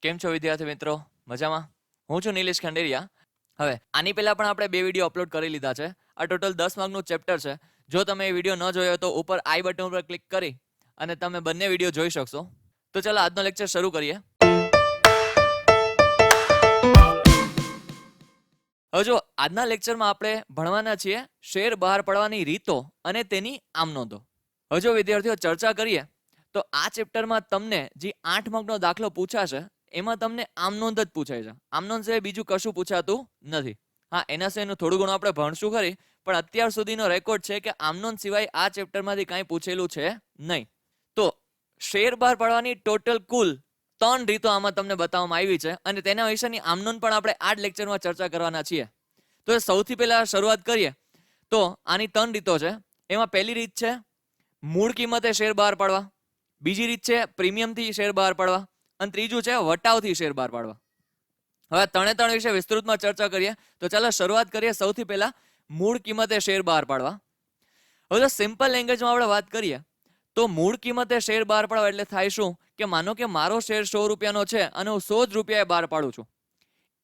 કેમ છો વિદ્યાર્થી મિત્રો? મજામાં? હું છું નિલેશ ખંડેરિયા. હવે આની પહેલા પણ આપણે 2 વિડીયો અપલોડ કરી લીધા છે. આ ટોટલ 10 માર્કનું ચેપ્ટર છે. જો તમે એ વિડીયો ન જોયો તો ઉપર આઈ બટન ઉપર ક્લિક કરી અને તમે બંને વિડીયો જોઈ શકશો. તો ચાલો આજનો લેક્ચર શરૂ કરીએ. હવે જો આજના લેક્ચરમાં આપણે ભણવાના છીએ શેર બહાર પાડવાની રીતો અને તેની આમ નોંધો. હવે જો વિદ્યાર્થીઓ ચર્ચા કરીએ તો આ ચેપ્ટરમાં તમને જે 8 માર્કનો દાખલો પૂછાશે એમાં તમને આમ નોંધ જ પૂછાય છે. આમ નોંધ સિવાય બીજું કશું પૂછાતું નથી. હા, એના સિવાયનું થોડું ઘણું આપણે ભણશું ખરી, પણ અત્યાર સુધીનો રેકોર્ડ છે કે આમ નોંધ સિવાય આ ચેપ્ટરમાંથી કાંઈ પૂછેલું છે નહીં. તો શેર બહાર પાડવાની ટોટલ કુલ 3 રીતો આમાં તમને બતાવવામાં આવી છે અને તેના વિશેની આમ નોંધ પણ આપણે આ જ લેક્ચરમાં ચર્ચા કરવાના છીએ. તો સૌથી પહેલા શરૂઆત કરીએ તો આની 3 રીતો છે. એમાં પહેલી રીત છે મૂળ કિંમતે શેર બહાર પાડવા, બીજી રીત છે પ્રીમિયમથી શેર બહાર પાડવા અને ત્રીજું છે વટાવથી શેર બહાર પાડવા. હવે ત્રણે વિશે વિસ્તૃતમાં ચર્ચા કરીએ. તો ચાલો શરૂઆત કરીએ સૌથી પહેલા મૂળ કિંમતે શેર બહાર પાડવા. હવે જો સિમ્પલ લેંગ્વેજમાં આપણે વાત કરીએ તો મૂળ કિંમતે શેર બહાર પાડવા એટલે થાય શું કે માનો કે મારો શેર 100 રૂપિયાનો છે અને હું 100 જ રૂપિયાએ બહાર પાડું છું.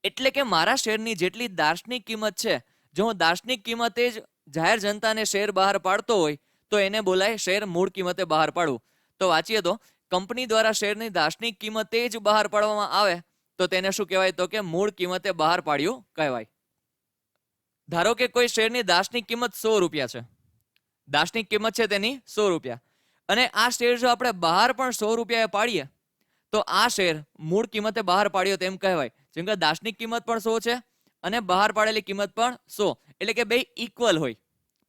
એટલે કે મારા શેરની જેટલી દાર્શનિક કિંમત છે, જો હું દાર્શનિક કિંમતે જ જાહેર જનતાને શેર બહાર પાડતો હોય તો એને બોલાય શેર મૂળ કિંમતે બહાર પાડવું. તો વાંચીએ તો કંપની દ્વારા શેરની દાર્શનિક કિંમતે જ બહાર પાડવામાં આવે તો તેને શું કહેવાય? તો કે મૂળ કિંમતે બહાર પાડ્યું કહેવાય. ધારો કે કોઈ શેરની દાર્શનિક કિંમત 100 રૂપિયા છે. દાર્શનિક કિંમત છે તેની 100 રૂપિયા અને આ શેર જો આપણે બહાર પણ 100 રૂપિયાએ પાડીએ તો આ શેર મૂળ કિંમતે બહાર પાડ્યો તેમ કહેવાય. જેમ કે દાર્શનિક કિંમત પણ 100 છે અને બહાર પાડેલી કિંમત પણ 100, એટલે કે બે ઇક્વલ હોય.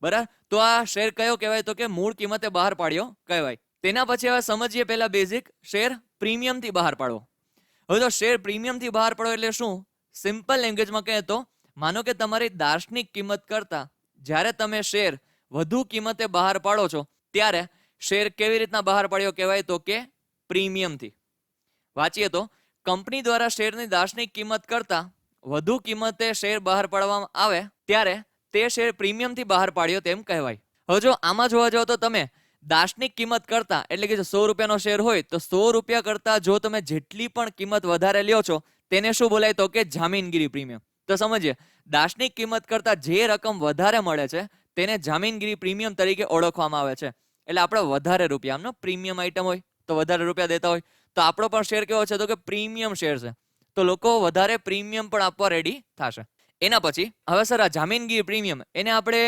બરાબર, તો આ શેર કયો કહેવાય? તો કે મૂળ કિંમતે બહાર પાડ્યો કહેવાય. તેના પછી હવે સમજીએ પહેલા બેઝિક શેર પ્રીમિયમથી બહાર પાડવો. હવે તો શેર પ્રીમિયમથી બહાર પાડવો એટલે શું? સિમ્પલ લેંગ્વેજમાં કહે તો માનો કે તમારી દાર્શનિક કિંમત કરતા જ્યારે તમે શેર વધુ કિંમતે બહાર પાડો છો ત્યારે શેર કેવી રીતના બહાર પાડ્યો કહેવાય? તો કે પ્રીમિયમથી. વાંચીએ તો કંપની દ્વારા શેરની દાર્શનિક કિંમત કરતા વધુ કિંમતે શેર બહાર પાડવામાં આવે ત્યારે તે શેર પ્રીમિયમથી બહાર પાડ્યો તેમ કહેવાય. હવે જો આમાં જોવા જાઓ તો તમે દાર્શનિક કિંમત કરતા એટલે કે 100 રૂપિયાનો શેર હોય તો 100 રૂપિયા કરતા જો તમે જેટલી પણ કિંમત વધારે લ્યો છો તેને શું બોલાય? તો કે જામીનગીરી પ્રીમિયમ. તો સમજીએ, દાર્શનિક કિંમત કરતા જે રકમ વધારે મળે છે તેને જામીનગીરી પ્રીમિયમ તરીકે ઓળખવામાં આવે છે. એટલે આપણે વધારે રૂપિયા, આમનો પ્રીમિયમ આઈટમ હોય તો વધારે રૂપિયા દેતા હોય તો આપણો પણ શેર કેવો છે? તો કે પ્રીમિયમ શેર છે. તો લોકો વધારે પ્રીમિયમ પણ આપવા રેડી થશે. એના પછી હવે સર આ જામીનગીરી પ્રીમિયમ એને આપણે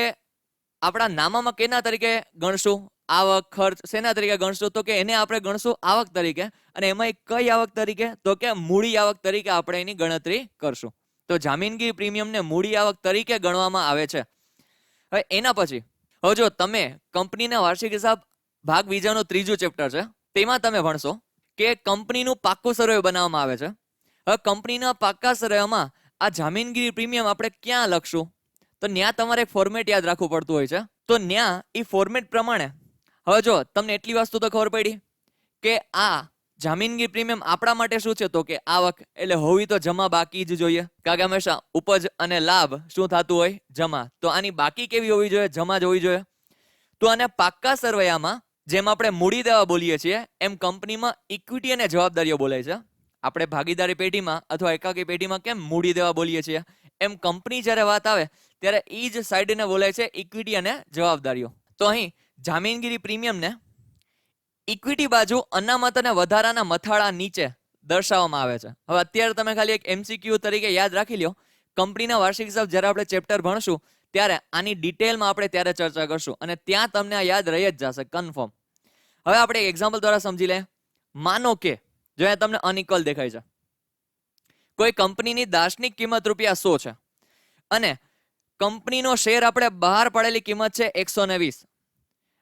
આપણા નામામાં કેના તરીકે ગણશું? આવક, ખર્ચ શેના તરીકે ગણશું? તો કે એને આપણે ગણશું આવક તરીકે. અને એમાં કઈ આવક તરીકે? તો કે મૂડી આવક તરીકે આપણે એની ગણતરી કરશું. તો જામીનગીરી પ્રીમિયમને મૂડી આવક તરીકે ગણવામાં આવે છે. હવે એના પછી હવે જો તમે કંપનીના વાર્ષિક હિસાબ ભાગ બીજાનું 3જું ચેપ્ટર છે તેમાં તમે ભણશો કે કંપનીનું પાક્કું સર્વે બનાવવામાં આવે છે. હવે કંપનીના પાક્કા સર્વેમાં આ જામીનગીરી પ્રીમિયમ આપણે ક્યાં લખશું? તો ન્યા તમારે એક ફોર્મેટ યાદ રાખવું પડતું હોય છે. તો ન્યા એ ફોર્મેટ પ્રમાણે હવે જો તમને એટલી વસ્તુ તો ખબર પડી કે આ જામીનગીરી પ્રીમિયમ આપણા માટે શું છે? તો કે આવક, એટલે હોવી તો જમા બાકી જ જોઈએ. કારણ કે હંમેશા ઉપજ અને લાભ શું થતું હોય? જમા. તો આની બાકી કેવી હોવી જોઈએ? જમા જ હોવી જોઈએ. તો આને પાક્કા સરવૈયામાં જેમ આપણે મૂડી દેવા બોલીએ છીએ એમ કંપનીમાં ઇક્વિટી અને જવાબદારીઓ બોલાય છે. આપણે ભાગીદારી પેઢીમાં અથવા એકાકી પેઢીમાં કેમ મૂડી દેવા બોલીએ છીએ એમ કંપની જ્યારે વાત આવે ત્યારે એ જ સાઈડને બોલાય છે ઇક્વિટી અને જવાબદારીઓ. તો અહીં જામીનગીરી પ્રીમિયમને ઇક્વિટી બાજુ અનામત અને વધારાના મથાળા નીચે દર્શાવવામાં આવે છે. હવે અત્યારે તમે ખાલી એક MCQ તરીકે યાદ રાખી લો, કંપનીના વાર્ષિક હિસાબ જ્યારે આપણે ચેપ્ટર ભણશું ત્યારે આની ડિટેલમાં આપણે ત્યારે ચર્ચા કરશું અને ત્યાં તમને આ યાદ રહી જ જશે કન્ફર્મ. હવે આપણે એક એક્ઝામ્પલ દ્વારા સમજી લે. માનો કે જો અહીંયા તમને અનઇક્વલ દેખાય છે, કોઈ કંપનીની દાર્શનિક કિંમત ₹100 છે અને કંપનીનો શેર આપણે બહાર પાડેલી કિંમત છે 120.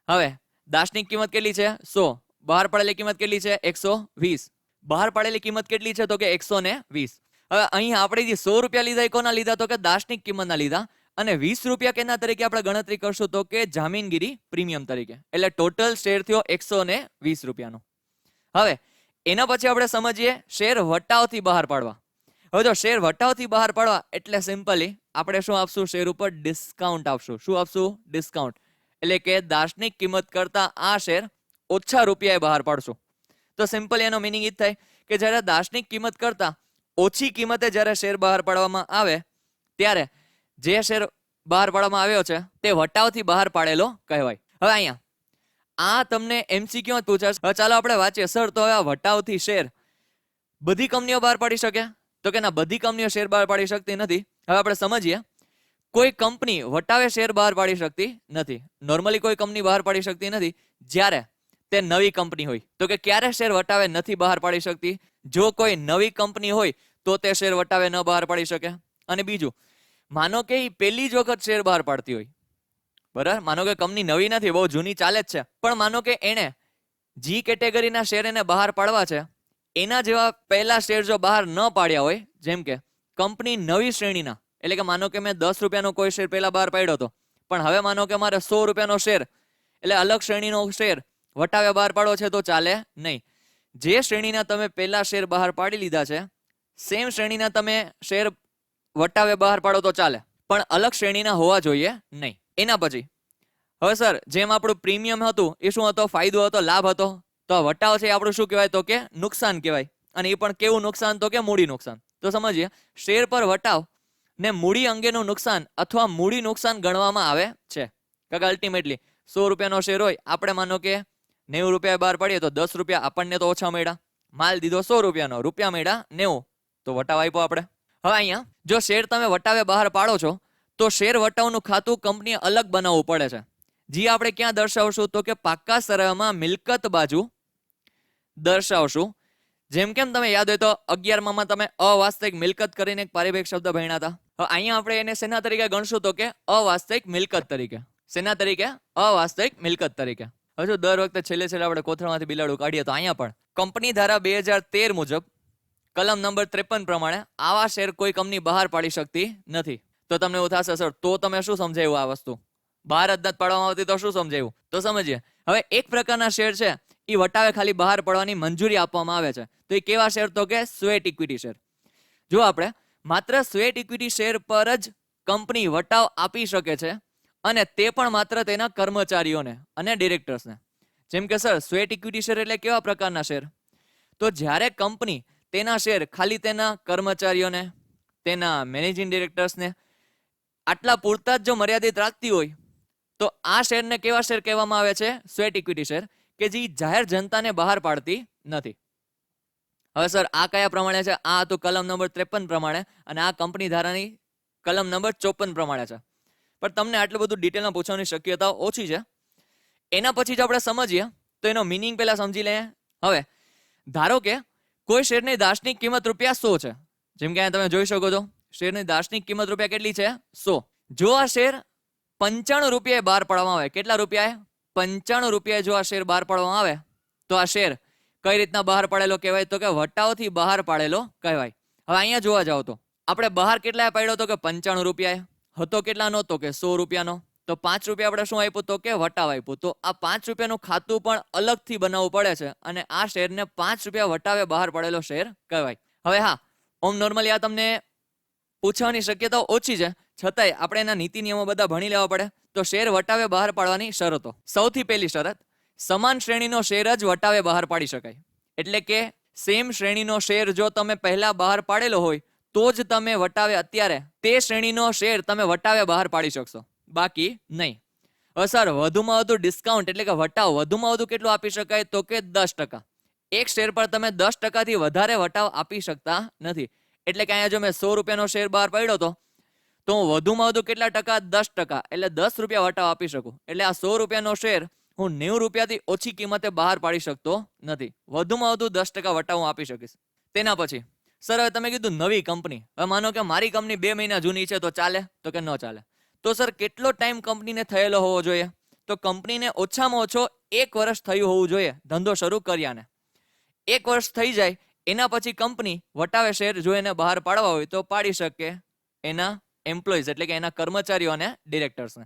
હવે દાર્શનિક કિંમત કેટલી છે? 100. બહાર પાડેલી કિંમત કેટલી છે? 120. બહાર પાડેલી કિંમત કેટલી છે? તો કે 120. હવે અહીં આપણે જે 100 રૂપિયા લીધા એ કોના લીધા? તો કે દાર્શનિક કિંમતના લીધા. અને 20 રૂપિયા કેના તરીકે આપણે ગણતરી કરશું? તો કે જામીનગીરી પ્રીમિયમ તરીકે. એટલે ટોટલ શેર થયો 120 રૂપિયાનો. હવે એના પછી આપણે સમજીએ શેર વટાવથી બહાર પાડવા. હવે જો શેર વટાવથી બહાર પાડવા એટલે સિમ્પલી આપણે શું આપશું? શેર ઉપર ડિસ્કાઉન્ટ આપશું. શું આપશું? ડિસ્કાઉન્ટ. એટલે કે દાર્શનિક કિંમત કરતા આ શેર ઓછા રૂપિયાએ બહાર પાડશું. તો સિમ્પલ એનો મિનિંગ એ જ થાય કે જ્યારે દાર્શનિક કિંમત કરતા ઓછી કિંમતે જ્યારે શેર બહાર પાડવામાં આવે ત્યારે જે શેર બહાર પાડવામાં આવ્યો છે તે વટાવથી બહાર પાડેલો કહેવાય. હવે અહીંયા આ તમને MCQ જ પૂછાશે. હવે ચાલો આપણે વાંચીએ. સર, તો હવે આ વટાવથી શેર બધી કંપનીઓ બહાર પાડી શકે? તો કે ના, બધી કંપનીઓ શેર બહાર પાડી શકતી નથી. હવે આપણે સમજીએ. કોઈ કંપની વટાવે શેર બહાર પાડી શકતી નથી. નોર્મલી કોઈ કંપની બહાર પાડી શકતી નથી જ્યારે તે નવી કંપની હોય. તો કે ક્યારે શેર વટાવે નથી બહાર પાડી શકતી? જો કોઈ નવી કંપની હોય તો તે શેર વટાવે ન બહાર પાડી શકે. અને બીજું, માનો કે એ પહેલી જ વખત શેર બહાર પાડતી હોય, બરાબર? માનો કે કંપની નવી નથી, બહુ જૂની ચાલે જ છે, પણ માનો કે એને જી કેટેગરીના શેર એને બહાર પાડવા છે, એના જેવા પહેલા શેર જો બહાર ન પાડ્યા હોય, જેમ કે કંપની નવી શ્રેણીના, એટલે કે માનો કે મેં 10 રૂપિયાનો કોઈ શેર પહેલા બહાર પાડ્યો હતો, પણ હવે માનો કે મારે 100 રૂપિયાનો શેર, એટલે અલગ શ્રેણીનો શેર વટાવે બહાર પાડવો છે, તો ચાલે નહીં. જે શ્રેણીના તમે પહેલા શેર બહાર પાડી લીધા છે, સેમ શ્રેણીના તમે શેર વટાવે બહાર પાડો તો ચાલે, પણ અલગ શ્રેણીના હોવા જોઈએ નહીં. એના પછી હવે સર, જેમ આપણું પ્રીમિયમ હતું એ શું હતો? ફાયદો હતો, લાભ હતો. તો વટાવ છે આપણું શું કહેવાય? તો કે નુકસાન કહેવાય. અને એ પણ કેવું નુકસાન? તો કે મૂડી નુકસાન. તો સમજીએ, શેર પર વટાવ ને મૂડી અંગેનું નુકસાન અથવા મૂડી નુકસાન ગણવામાં આવે છે. કારણ કે અલ્ટિમેટલી 100 રૂપિયાનો શેર હોય, આપણે માનો કે 90 રૂપિયા બહાર પાડીએ તો 10 રૂપિયા આપણને તો ઓછા મળ્યા. માલ દીધો 100 રૂપિયાનો, રૂપિયા મળ્યા 90, તો વટાવ આપ્યો આપણે. હવે અહીંયા જો શેર તમે વટાવે બહાર પાડો છો તો શેર વટાવનું ખાતું કંપનીએ અલગ બનાવવું પડે છે. જે આપણે ક્યાં દર્શાવશું? તો કે પાકા સરવાળામાં મિલકત બાજુ દર્શાવશું. જેમ કેમ તમે યાદ હોય તો 11માં તમે અવાસ્તવિક મિલકત કરીને એક પારિભાષિક શબ્દ ભણ્યા હતા. હવે અહીંયા આપણે એને શેના તરીકે ગણશું? તો કે અવાસ્તવિક મિલકત તરીકે. શેના તરીકે? અવાસ્તવિક મિલકત તરીકે. હવે જો દર વખતે છેલ્લે આપણે કોથળામાંથી બિલાડું કાઢીએ તો અહીંયા પણ કંપની ધારા 2013 મુજબ કલમ નંબર 53 પ્રમાણે આવા શેર કોઈ કંપની બહાર પાડી શકતી નથી. તો તમને એવું થશે, સર તો તમે શું સમજાવ્યું? આ વસ્તુ બહાર જ નથી પાડવામાં આવતી તો શું સમજાવ્યું? તો સમજીએ. હવે એક પ્રકારના શેર છે એ વટાવે ખાલી બહાર પડવાની મંજૂરી આપવામાં આવે છે. તો એ કેવા શેર? તો કે સ્વેટ ઇક્વિટી શેર. જો આપણે માત્ર સ્વેટ ઇક્વિટી શેર પર જ કંપની વટાવ આપી શકે છે, અને તે પણ માત્ર તેના કર્મચારીઓને અને ડિરેક્ટર્સને. જેમ કે સર, સ્વેટ ઇક્વિટી શેર એટલે કેવા પ્રકારના શેર? તો જ્યારે કંપની તેના શેર ખાલી તેના કર્મચારીઓને, તેના મેનેજિંગ ડિરેક્ટર્સને આટલા પૂરતા જ જો મર્યાદિત રાખતી હોય તો આ શેરને કેવા શેર કહેવામાં આવે છે? સ્વેટ ઇક્વિટી શેર, કે જે જાહેર જનતાને બહાર પાડતી નથી. હવે સર, આ કયા પ્રમાણે છે? આ હતું કલમ નંબર 53 પ્રમાણે, અને આ કંપની ધારાની કલમ નંબર 54 પ્રમાણે છે. પણ તમને આટલું બધું ડિટેલમાં પૂછવાની શક્યતાઓ ઓછી છે. એના પછી જ આપણે સમજીએ તો એનો મિનિંગ પહેલા સમજી લઈએ. હવે ધારો કે કોઈ શેરની દાર્શનિક કિંમત ₹100 છે. જેમ કે તમે જોઈ શકો છો, શેરની દાર્શનિક કિંમત રૂપિયા કેટલી છે? 100. જો આ શેર 95 રૂપિયાએ બહાર પાડવામાં આવે, કેટલા રૂપિયાએ? 95 રૂપિયાએ જો આ શેર બહાર પાડવામાં આવે તો આ શેર કઈ રીતના બહાર પાડેલો કહેવાય? તો કે વટાવથી બહાર પાડેલો કહેવાય. હવે અહીંયા જોવા જાવ તો આપણે બહાર કેટલા પાડ્યો? તો કે 95 રૂપિયાએ. હતો કેટલાનો? તો કે 100 રૂપિયાનો. તો 5 રૂપિયા આપણે શું આપ્યું? તો કે વટાવ આપ્યું. તો આ 5 રૂપિયાનું ખાતું પણ અલગથી બનાવવું પડે છે, અને આ શેરને 5 રૂપિયા વટાવે બહાર પાડેલો શેર કહેવાય. હવે હા, ઓમ નોર્મલી આ તમને પૂછવાની શક્યતાઓ ઓછી છે, છતાંય આપણે એના નીતિ નિયમો બધા ભણી લેવા પડે. તો શેર વટાવે બહાર પાડવાની શરતો. સૌથી પહેલી શરત, સમાન શ્રેણીનો શેર જ વટાવે બહાર પાડી શકાય. એટલે કે સેમ શ્રેણીનો શેર જો તમે પહેલા બહાર પાડેલો હોય તો જ તમે વટાવે અત્યારે તે શ્રેણીનો શેર તમે વટાવે બહાર પાડી શકશો, બાકી નહીં. હવે સર, વધુમાં વધુ ડિસ્કાઉન્ટ એટલે કે વટાવ વધુમાં વધુ કેટલું આપી શકાય? તો કે 10%. એક શેર પર તમે 10%થી વધારે વટાવ આપી શકતા નથી. એટલે કે અહીંયા જો મેં 100 રૂપિયાનો શેર બહાર પાડ્યો હતો તો હું વધુમાં વધુ કેટલા ટકા? 10%, એટલે 10 રૂપિયા વટાવ આપી શકું. એટલે આ 100 રૂપિયાનો શેર હું 90 રૂપિયાથી ઓછી કિંમતે બહાર પાડી શકતો નથી. વધુમાં વધુ 10% વટાવ હું આપી શકીશ. તેના પછી સર, હવે તમે કીધું નવી કંપની. હવે માનો કે મારી કંપની 2 મહિના જૂની છે, તો ચાલે? તો કે ન ચાલે. તો સર, કેટલો ટાઈમ કંપનીને થયેલો હોવો જોઈએ? તો કંપનીને ઓછામાં ઓછો 1 વર્ષ થયું હોવું જોઈએ ધંધો શરૂ કર્યાને. 1 વર્ષ થઈ જાય એના પછી કંપની વટાવે શેર જો એને બહાર પાડવા હોય તો પાડી શકે એના એમ્પ્લોઈઝ એટલે કે એના કર્મચારીઓ અને ડિરેક્ટર્સને.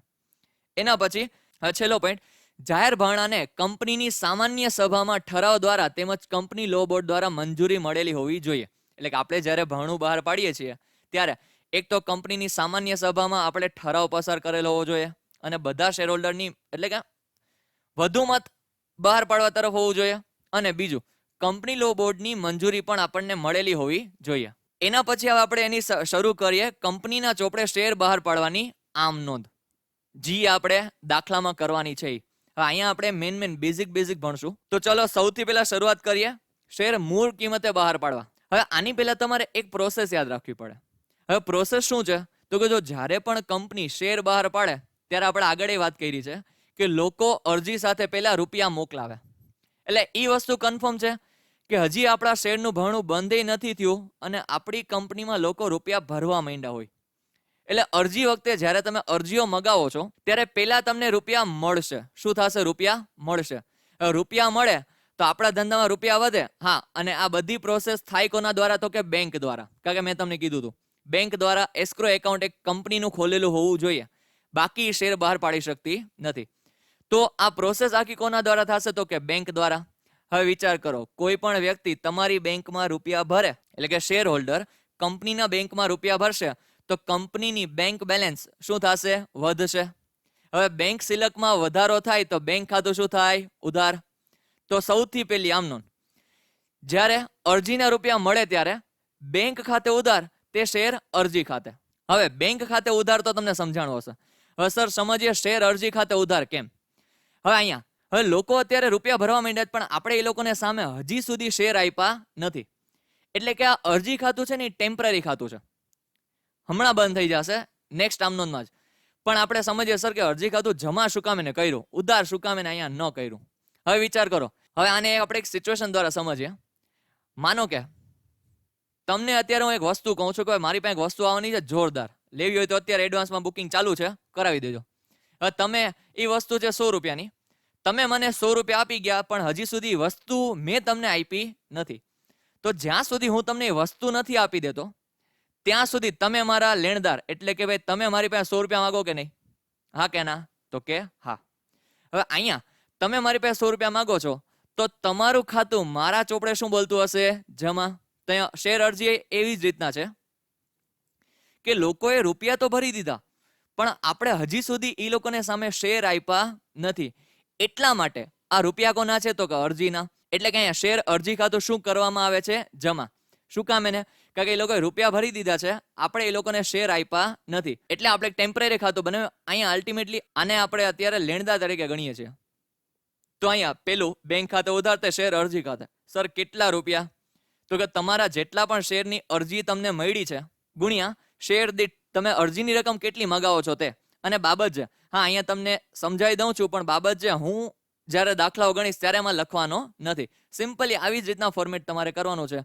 એના પછી છેલ્લો પોઈન્ટ, જાહેર ભાણાને કંપનીની સામાન્ય સભામાં ઠરાવ દ્વારા તેમજ કંપની લો બોર્ડ દ્વારા મંજૂરી મળેલી હોવી જોઈએ. એટલે કે આપણે જ્યારે ભાણું બહાર પાડીએ છીએ ત્યારે એક તો કંપનીની સામાન્ય સભામાં આપણે ઠરાવ પસાર કરેલો હોવો જોઈએ, અને બધા શેર હોલ્ડરની એટલે કે વધુ મત બહાર પાડવા તરફ હોવું જોઈએ. અને બીજું, કંપની લો બોર્ડની મંજૂરી પણ આપણને મળેલી હોવી જોઈએ. એના પછી હવે આપણે એની શરૂ કરીએ કંપનીના ચોપડે શેર બહાર પાડવાની આમ નોંધ, જી આપણે દાખલામાં કરવાની છે. હવે અહીંયા આપણે મેન બેઝિક ભણશું. તો ચલો સૌથી પહેલા શરૂઆત કરીએ શેર મૂળ કિંમતે બહાર પાડવા. હવે આની પહેલા તમારે એક પ્રોસેસ યાદ રાખવી પડે. હવે પ્રોસેસ શું છે? તો કે જો જ્યારે પણ કંપની શેર બહાર પાડે ત્યારે આપણે આગળ એ વાત કરી છે કે લોકો અરજી સાથે પહેલા રૂપિયા મોકલાવે. એટલે એ વસ્તુ કન્ફર્મ છે કે હજી આપણા શેરનું ભરણું બંધ નથી થયું અને આપણી કંપનીમાં લોકો રૂપિયા ભરવા માંડ્યા હોય. એટલે અરજી વખતે જ્યારે તમે અરજીઓ મગાવો છો ત્યારે પહેલા તમને રૂપિયા મળશે. શું થશે? રૂપિયા મળશે. રૂપિયા મળે તો આપણા ધંધામાં રૂપિયા વધે. હા, અને આ બધી પ્રોસેસ થાય કોના દ્વારા? તો કે બેંક દ્વારા. કારણ કે મેં તમને કીધું હતું બેંક દ્વારા એસ્ક્રો એકાઉન્ટ એક કંપનીનું ખોલેલું હોવું જોઈએ, બાકી શેર બહાર પાડી શકતી નથી. તો આ પ્રોસેસ આખી કોના દ્વારા થશે? તો કે બેંક દ્વારા. હવે વિચાર કરો, કોઈ પણ વ્યક્તિ તમારી બેંકમાં રૂપિયા ભરે, એટલે કે શેર હોલ્ડર કંપનીના બેંકમાં રૂપિયા ભરશે તો કંપનીની બેંક બેલેન્સ શું થશે? વધશે. હવે બેંક સિલકમાં વધારો થાય તો બેંક ખાતું શું થાય? ઉધાર. તો સૌથી પહેલી આમ નોંધ, જ્યારે અરજીના રૂપિયા મળે ત્યારે બેંક ખાતે ઉધાર, તે શેર અરજી ખાતે. હવે બેંક ખાતે ઉધાર તો તમને સમજાણું હશે. હવે સર સમજીએ શેર અરજી ખાતે ઉધાર કેમ. હવે અહીંયા હવે લોકો અત્યારે રૂપિયા ભરવા માંડ્યા પણ આપણે એ લોકોને સામે હજી સુધી શેર આપ્યા નથી. એટલે કે આ અરજી ખાતું છે ને એ ટેમ્પરરી ખાતું છે, હમણાં બંધ થઈ જશે નેક્સ્ટ આમનોંધમાં જ. પણ આપણે સમજીએ સર કે અરજી ખાતું જમા શું કામે ને કર્યું, ઉધાર શું કામે ને અહીંયા ન કર્યું. હવે વિચાર કરો, હવે આને આપણે એક સિચ્યુએશન દ્વારા સમજીએ. માનો કે તમને અત્યારે હું એક વસ્તુ કહું છું કે મારી પાસે વસ્તુ આવવાની છે જોરદાર, લેવી હોય તો અત્યારે એડવાન્સમાં બુકિંગ ચાલુ છે, કરાવી દેજો. હવે તમે એ વસ્તુ છે 100 રૂપિયાની, તમે મને 100 રૂપિયા આપી ગયા પણ હજી સુધી વસ્તુ મેં તમને આપી નથી. તો જ્યાં સુધી હું તમને એ વસ્તુ નથી આપી દેતો ત્યાં સુધી તમે મારા લેણદાર, એટલે કે ભાઈ તમે મારી પાસે 100 રૂપિયા માંગો કે નહીં? હા કે ના? તો કે હા. હવે અહીંયા તમે મારી પાસે 100 રૂપિયા માંગો છો તો તમારું ખાતું મારા ચોપડે શું બોલતું હશે? જમા. તો શેર અરજી એવી જ રીતના છે કે લોકોએ રૂપિયા તો ભરી દીધા પણ આપણે હજી સુધી એ લોકોને સામે શેર આપ્યા નથી. એટલા માટે આ રૂપિયા કોના છે? તો કે અરજીના. એટલે કે અહીંયા શેર અરજી ખાતું શું કરવામાં આવે છે? જમા. શું કામ એને? કારણ કે એ લોકોએ રૂપિયા ભરી દીધા છે, આપણે એ લોકોને શેર આપ્યા નથી. એટલે આપણે ટેમ્પરરી ખાતું બનાવ્યું. અહીંયા અલ્ટિમેટલી આને આપણે અત્યારે લેણદાર તરીકે ગણીએ છીએ. તો અહીંયા પેલું બેંક ખાતે ઉધાર, તે શેર અરજી ખાતે. સર કેટલા રૂપિયા? તો કે તમારા જેટલા પણ શેરની અરજી તમને મળી છે ગુણ્યા શેર દીઠ તમે અરજીની રકમ કેટલી મગાવો છો તે. અને બાબત છે, હા અહીંયા તમને સમજાવી દઉં છું પણ બાબત છે હું જ્યારે દાખલાઓ ગણીશ ત્યારે એમાં લખવાનો નથી. સિમ્પલી આવી જ રીતના ફોર્મેટ તમારે કરવાનું છે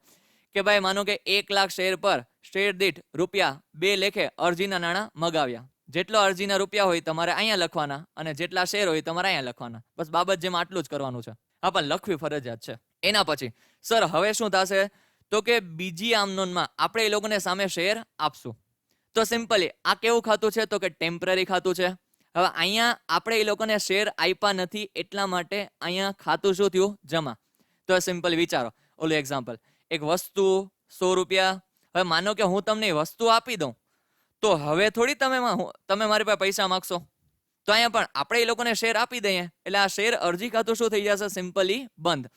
કે ભાઈ માનો કે 1 લાખ શેર પર શેર દીઠ રૂપિયા 2 લેખે અરજીના નાણાં મગાવ્યા. જેટલો અરજીના રૂપિયા હોય તમારે અહીંયા લખવાના અને જેટલા શેર હોય તમારે અહીંયા લખવાના. બસ બાબત જેમાં આટલું જ કરવાનું છે. હા, પણ લખવી ફરજિયાત છે. એના પછી સર હવે શું થશે? તો કે બીજી આમનોંધમાં આપણે એ લોકોને સામે શેર આપશું. તો સિમ્પલી આ કેવું ખાતું છે? તો કે ટેમ્પરરી ખાતું છે. હવે અહીંયા આપણે એ લોકોને શેર આપ્યા નથી એટલા માટે અહીંયા ખાતું શું થયું? જમા. તો સિમ્પલી વિચારો ઓલું એક્ઝામ્પલ, એક વસ્તુ 100 રૂપિયા. હવે માનો કે હું તમને વસ્તુ આપી દઉં તો હવે થોડી તમે મારી પાસે પૈસા માંગશો. તો અહીંયા પણ આપણે એ લોકોને શેર આપી દઈએ એટલે આ શેર અરજી ખાતું શું થઈ જશે? સિમ્પલી બંધ.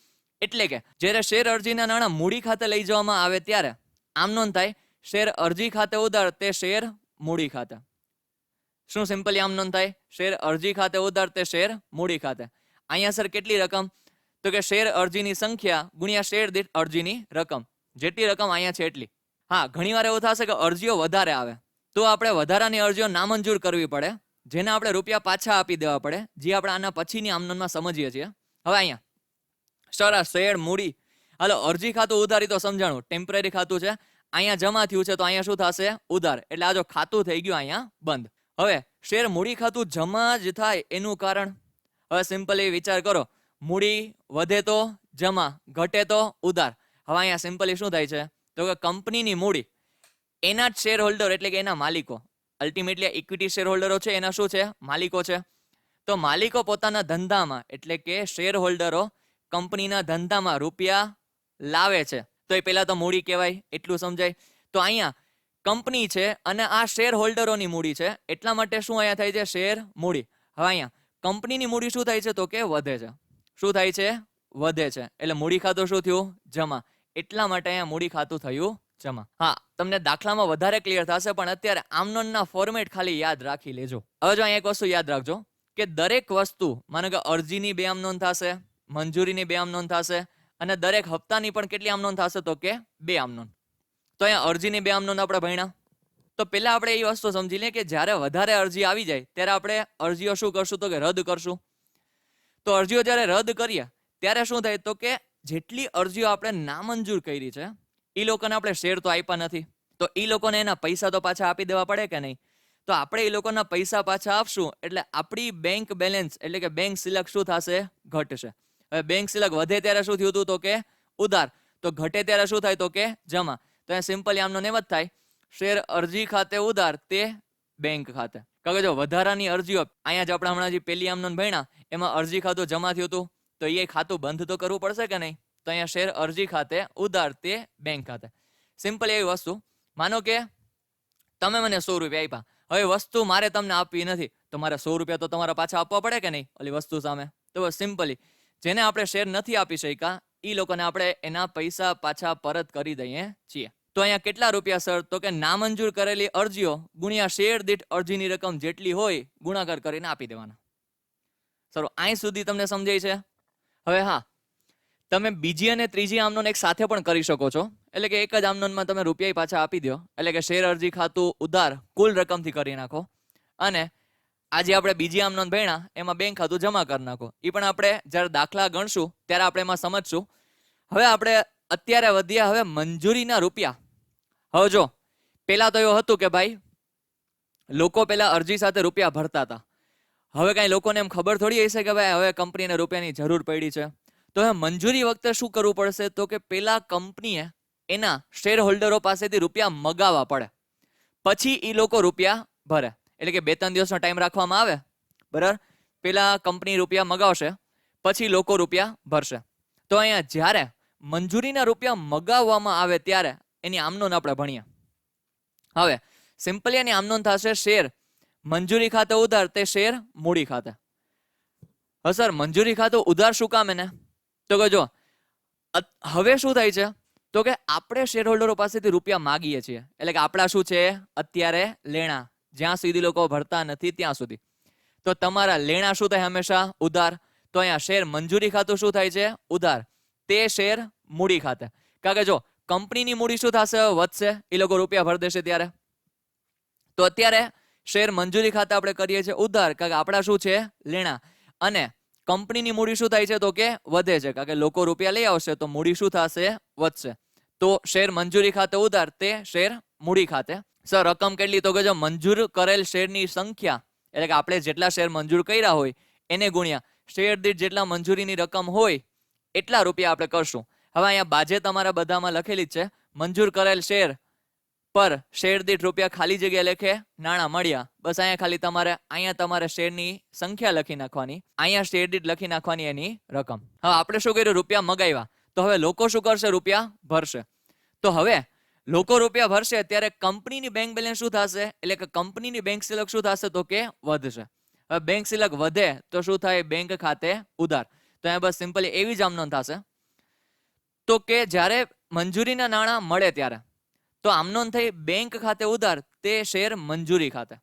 એટલે કે જ્યારે શેર અરજીના નાણાં મૂડી ખાતે લઈ જવામાં આવે ત્યારે આમ નોંધ થાય શેર અરજી ખાતે ઉધાર, તે શેર મૂડી ખાતે. શું સિમ્પલી આમ નોંધ થાય? શેર અરજી ખાતે ઉધાર, તે શેર મૂડી ખાતે. અહીંયા સર કેટલી રકમ? તો કે શેર અરજીની સંખ્યા ગુણ્યા શેર દીઠ અરજીની રકમ. જેટલી રકમ અહીંયા છે એટલી. હા, ઘણીવાર એવું થશે કે અરજીઓ વધારે આવે તો આપણે વધારાની અરજીઓ નામંજૂર કરવી પડે, જેને આપણે રૂપિયા પાછા આપી દેવા પડે, જે આપણે આના પછીની આમનોંધમાં સમજીએ છીએ. હવે અહીંયા સર આ શેર મૂડી, હાલો અરજી ખાતું ઉધારી તો સમજાણું, ટેમ્પરરી ખાતું છે. અહીંયા જમા થયું છે તો અહીંયા શું થશે? ઉધાર. એટલે આ જો ખાતું થઈ ગયું અહીંયા બંધ. હવે શેર મૂડી ખાતું જમા જ થાય એનું કારણ હવે સિમ્પલી વિચાર કરો, મૂડી વધે તો જમા, ઘટે તો ઉધાર. હવે અહીંયા સિમ્પલી શું થાય છે? તો કે કંપનીની મૂડી એના જ શેર હોલ્ડર એટલે કે એના માલિકો, અલ્ટિમેટલી ઇક્વિટી શેર હોલ્ડરો છે એના શું છે? માલિકો છે. તો માલિકો પોતાના ધંધામાં એટલે કે શેર હોલ્ડરો કંપનીના ધંધામાં રૂપિયા લાવે છે તો એ પહેલા તો મૂડી કહેવાય, એટલું સમજાય. તો અહીંયા કંપની છે અને આ શેર હોલ્ડરોની મૂડી છે એટલા માટે શું અહીંયા થાય છે? શેર મૂડી. હવે અહીંયા કંપનીની મૂડી શું થાય છે? તો કે વધે છે. શું થાય છે? વધે છે એટલે મૂડી ખાતું શું થયું? જમા. એટલા માટે અહીંયા મૂડી ખાતું થયું જમા. હા, તમને દાખલામાં વધારે ક્લિયર થશે, પણ અત્યારે આમનોનના ફોર્મેટ ખાલી યાદ રાખી લેજો. હવે જો અહીંયા એક વસ્તુ યાદ રાખજો કે દરેક વસ્તુ, માનો કે અરજીની 2 આમ નોંધ થશે, મંજૂરીની 2 આમ નોંધ થશે, અને દરેક હપ્તાની પણ કેટલી આમ નોંધ થશે? તો કે 2 આમ નોંધ. તો અહીંયા અરજીની 2 આમ નોંધ આપણે ભણ્યા. તો પેલા આપણે એ વસ્તુ સમજી લઈએ કે જ્યારે વધારે અરજી આવી જાય ત્યારે આપણે અરજીઓ શું કરશું? તો કે રદ કરશું. તો અરજીઓ જ્યારે રદ કરીએ ત્યારે શું થાય? તો કે જેટલી અરજીઓ આપણે નામંજૂર કરી છે એ લોકોને આપણે શેર તો આપ્યા નથી, તો એ લોકોને એના પૈસા તો પાછા આપી દેવા પડે કે નહીં? તો આપણે એ લોકોના પૈસા પાછા આપશું એટલે આપણી બેંક બેલેન્સ એટલે કે બેંક સિલક શું થશે? ઘટશે. હવે બેંક સિલક વધે ત્યારે શું થયું હતું? તો કે ઉધાર. તો ઘટે ત્યારે શું થાય? તો કે જમા. તો અહીંયા સિમ્પલી આમનો એમ જ થાય, શેર અરજી ખાતે ઉધાર તે બેંક ખાતે. કારણ કે જો વધારાની અરજીઓ અહીંયા જ આપણે હમણાં જે પેલી આમનો ભણ્યા એમાં અરજી ખાતું જમા થયું હતું, તો એ ખાતું બંધ તો કરવું પડશે કે નહીં? તો અહીંયા શેર અરજી ખાતે ઉધાર તે બેંક ખાતે. સિમ્પલ એવી વસ્તુ, માનો કે તમે મને 100 રૂપિયા આપ્યા, હવે વસ્તુ મારે તમને આપવી નથી, તો મારે 100 રૂપિયા તો તમારે પાછા આપવા પડે કે નહીં ઓલી વસ્તુ સામે? તો બસ સિમ્પલી જેને આપણે શેર નથી આપી શક્યા એ લોકોને આપણે એના પૈસા પાછા પરત કરી દઈએ છીએ. તો અહીંયા કેટલા રૂપિયા સર? તો કે નામંજૂર કરેલી અરજીઓ ગુણ્યા શેર દીઠ અરજીની રકમ જેટલી હોય ગુણાકાર કરીને આપી દેવાના. સર અહીં સુધી તમને સમજાય છે? હવે હા, તમે બીજી અને ત્રીજી આમનોન એક સાથે પણ કરી શકો છો. એટલે કે એક જ આમનોનમાં તમે રૂપિયા પાછા આપી દો, એટલે કે શેર અરજી ખાતું ઉધાર કુલ રકમથી કરી નાખો, અને આજે આપણે બીજી આમનોન ભણ્યા એમાં બેંક ખાતું જમા કરી નાખો. એ પણ આપણે જ્યારે દાખલા ગણશું ત્યારે આપણે એમાં સમજશું. હવે આપણે અત્યારે વધ્યા હવે મંજૂરીના રૂપિયા. હવે જો પેલા તો એવું હતું કે ભાઈ લોકો પેલા અરજી સાથે રૂપિયા ભરતા હતા. હવે કઈ લોકોને એમ ખબર થોડી હશે કે ભાઈ હવે કંપનીને રૂપિયાની જરૂર પડી છે. તો હવે મંજૂરી વખતે શું કરવું પડશે? તો કે પેલા કંપનીએ એના શેર હોલ્ડરો પાસેથી રૂપિયા મગાવવા પડે, પછી એ લોકો રૂપિયા ભરે. એટલે કે 2-3 દિવસનો ટાઈમ રાખવામાં આવે, બરાબર? પેલા કંપની રૂપિયા મગાવશે, પછી લોકો રૂપિયા ભરશે. તો અહીંયા જ્યારે મંજૂરીના રૂપિયા મગાવવામાં આવે ત્યારે એની આમનોન આપણે ભણીએ. હવે સિમ્પલી એની આમનોન થશે શેર મંજૂરી ખાતે ઉધાર તે શેર મૂડી ખાતે. હા સર, મંજૂરી ખાતું ઉધાર શું કામ એને? તો કે જો હવે શું થાય છે? તો કે આપણે શેર હોલ્ડરો પાસેથી રૂપિયા માગીએ છીએ, એટલે કે આપણા શું છે અત્યારે લેણા, જ્યાં સુધી લોકો ભરતા નથી ત્યાં સુધી. તો તમારા લેણા શું થાય? હંમેશા ઉધાર. તો અહીંયા શેર મંજૂરી ખાતું શું થાય છે? ઉધાર તે શેર મૂડી ખાતે. કારણ કે જો કંપનીની મૂડી શું થશે? વધશે, એ લોકો રૂપિયા ભરી દેશે ત્યારે. તો અત્યારે શેર મંજૂરી ખાતે આપણે કરીએ છીએ ઉધાર, કારણ કે આપણા શું છે? લેણા. અને કંપનીની મૂડી શું થાય છે? તો કે વધે છે, કારણ કે લોકો રૂપિયા લઈ આવશે તો મૂડી શું થશે? વધશે. તો શેર મંજૂરી ખાતે ઉધાર તે શેર મૂડી ખાતે. સર રકમ કેટલી? તો કે જો મંજૂર કરેલ શેરની સંખ્યા, એટલે કે આપણે જેટલા શેર મંજૂર કર્યા હોય એને ગુણ્યા શેર દીઠ જેટલા મંજૂરીની રકમ હોય એટલા રૂપિયા આપણે કરશું. હવે અહીંયા બાજે તમારા બધામાં લખેલી જ છે, મંજૂર કરેલ શેર પર શેર દીઠ રૂપિયા ખાલી જગ્યા લખે નાણાં મળ્યા. બસ અહીંયા ખાલી તમારે શેરની સંખ્યા લખી નાખવાની, અહીંયા શેર દીઠ લખી નાખવાની એની રકમ. હવે આપણે શું કર્યું? રૂપિયા મગાવ્યા. તો હવે લોકો શું કરશે? રૂપિયા ભરશે. તો હવે લોકો રૂપિયા ભરશે ત્યારે કંપનીની બેંક બેલેન્સ શું થશે? એટલે કે કંપનીની બેંક સિલક શું થશે? તો કે વધશે. હવે બેંક સિલક વધે તો શું થાય? બેંક ખાતે ઉધાર. તો અહીંયા બસ સિમ્પલી એવી જ આમનોન થશે. તો કે જ્યારે મંજૂરીના નાણાં મળે ત્યારે તો આમનોન થઈ બેંક ખાતે ઉધાર તે શેર મંજૂરી ખાતે.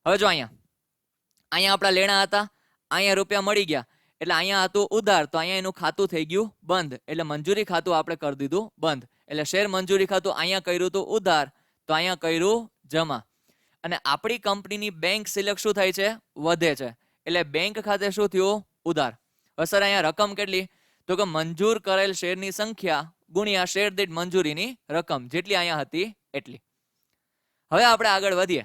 હવે જો અહીંયા આપણા લેણા હતા, અહીંયા રૂપિયા મળી ગયા, એટલે અહીંયા હતું ઉધાર, તો અહીંયા એનું ખાતું થઈ ગયું બંધ, એટલે મંજૂરી ખાતું આપણે કરી દીધું બંધ. એટલે શેર મંજૂરી ખાતું અહીંયા કર્યું હતું ઉધાર, તો અહીંયા કર્યું જમા. અને આપણી કંપનીની બેંક સિલક શું થાય છે? વધે છે, એટલે બેંક ખાતે શું થયું? ઉધાર. હવે સર અહીંયા રકમ કેટલી? તો કે મંજૂર કરેલ શેરની સંખ્યા ગુણ્યા શેર દીઠ મંજૂરીની રકમ જેટલી અહીંયા હતી એટલી. હવે આપણે આગળ વધીએ.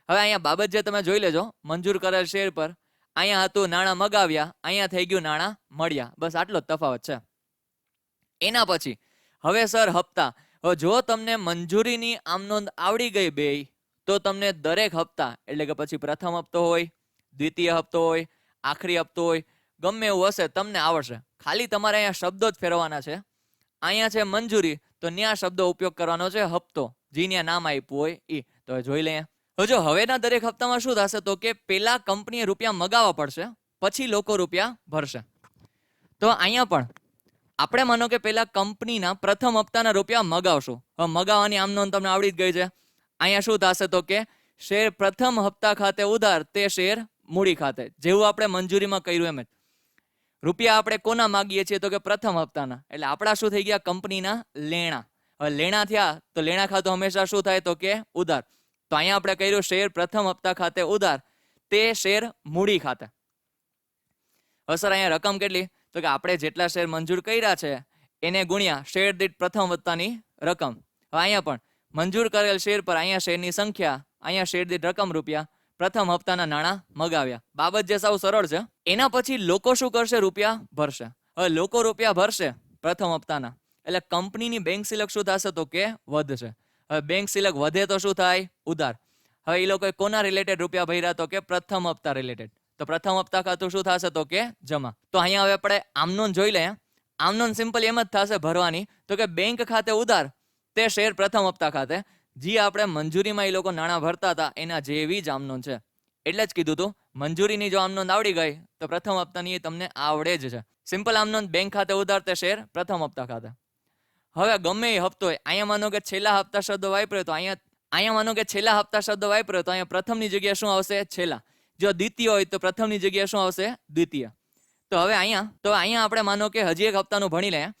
હવે અહીંયા બાબત જે તમે જોઈ લેજો, મંજૂર કરેલ શેર પર અહીંયા હતું નાણાં મગાવ્યા, અહીંયા થઈ ગયું નાણાં મળ્યા. બસ આટલો જ તફાવત છે. એના પછી હવે સર હપ્તા. હવે જો તમને મંજૂરીની આમનોંધ આવડી ગઈ બે, તો તમને દરેક હપ્તા, એટલે કે પછી પ્રથમ હપ્તો હોય, દ્વિતીય હપ્તો હોય, આખરી હપ્તો હોય, ગમે એવું હશે તમને આવડશે. ખાલી તમારે અહીંયા શબ્દો જ ફેરવાના છે. અહીંયા છે મંજૂરી, તો ન્યા શબ્દો ઉપયોગ કરવાનો છે હપ્તો, જીને નામ આપ્યું હોય એ. તો જોઈ લઈએ. જો હવેના દરેક હપ્તામાં શું થશે? તો કે પેલા કંપનીએ રૂપિયા મગાવવા પડશે, પછી લોકો રૂપિયા ભરશે. તો અહીંયા પણ આપણે માનો કે પેલા કંપનીના પ્રથમ હપ્તાના રૂપિયા મગાવશું. હવે મગાવવાની આમ નોંધ તમને આવડી જ ગઈ છે. અહીંયા શું થશે તો કે શેર પ્રથમ હપ્તા ખાતે ઉધાર તે શેર મૂડી ખાતે, જેવું આપણે મંજૂરીમાં કર્યું એમ જ. રૂપિયા આપણે કોના માગીએ છીએ તો કે પ્રથમ હપ્તાના, એટલે આપણા શું થઈ ગયા કંપનીના લેણા. હવે લેણા થયા તો લેણા ખાતું હંમેશા શું થાય તો કે ઉધાર. તો અહીંયા આપણે કર્યું શેર પ્રથમ હપ્તા ખાતે ઉધાર તે શેર મૂડી ખાતે. હવે સર અહીંયા રકમ કેટલી તો કે આપણે જેટલા શેર મંજૂર કર્યા છે એને ગુણ્યા શેર દીઠ પ્રથમ હપ્તાની રકમ. હવે અહીંયા પણ મંજૂર કરેલ શેર પર અહીંયા શેરની સંખ્યા, અહીંયા શેર દીઠ રકમ રૂપિયા, પ્રથમ હપ્તાના નાણાં મગાવ્યા. બાબત જે સાવ સરળ છે. એના પછી લોકો શું કરશે? રૂપિયા ભરશે. હવે લોકો રૂપિયા ભરશે પ્રથમ હપ્તાના, એટલે કંપનીની બેંક સિલક શું થશે તો કે વધશે. હવે બેંક સિલક વધે તો શું થાય? ઉધાર. હવે એ લોકોએ કોના રિલેટેડ રૂપિયા ભર્યા તો કે પ્રથમ હપ્તા રિલેટેડ. તો પ્રથમ હપ્તા ખાતું શું થશે તો કે જમા. તો અહીંયા હવે આપણે આમનોન જોઈ લઈએ. આમનોન સિમ્પલ એમ જ થશે ભરવાની તો કે બેંક ખાતે ઉધાર તે શેર પ્રથમ હપ્તા ખાતે. જે આપણે મંજૂરીમાં એ લોકો નાણાં ભરતા હતા એના જેવી જ આમનોન છે. એટલે જ કીધું હતું મંજૂરીની જો આમનોંધ આવડી ગઈ તો પ્રથમ હપ્તાની એ તમને આવડે જ છે. સિમ્પલ આમનોંધ બેંક ખાતે ઉધાર તે શેર પ્રથમ હપ્તા ખાતે. હવે ગમે એ હપ્તો હોય, અહીંયા માનો કે છેલ્લા હપ્તા શબ્દ વાપર્યો તો અહીંયા માનો કે છેલ્લા હપ્તા શબ્દ વાપર્યો તો અહીંયા પ્રથમની જગ્યાએ શું આવશે? છેલ્લા. જો દ્વિતીય હોય તો પ્રથમની જગ્યાએ શું આવશે? દ્વિતીય. તો હવે અહીંયા આપણે માનો કે હજી એક હપ્તાનું ભણી લે.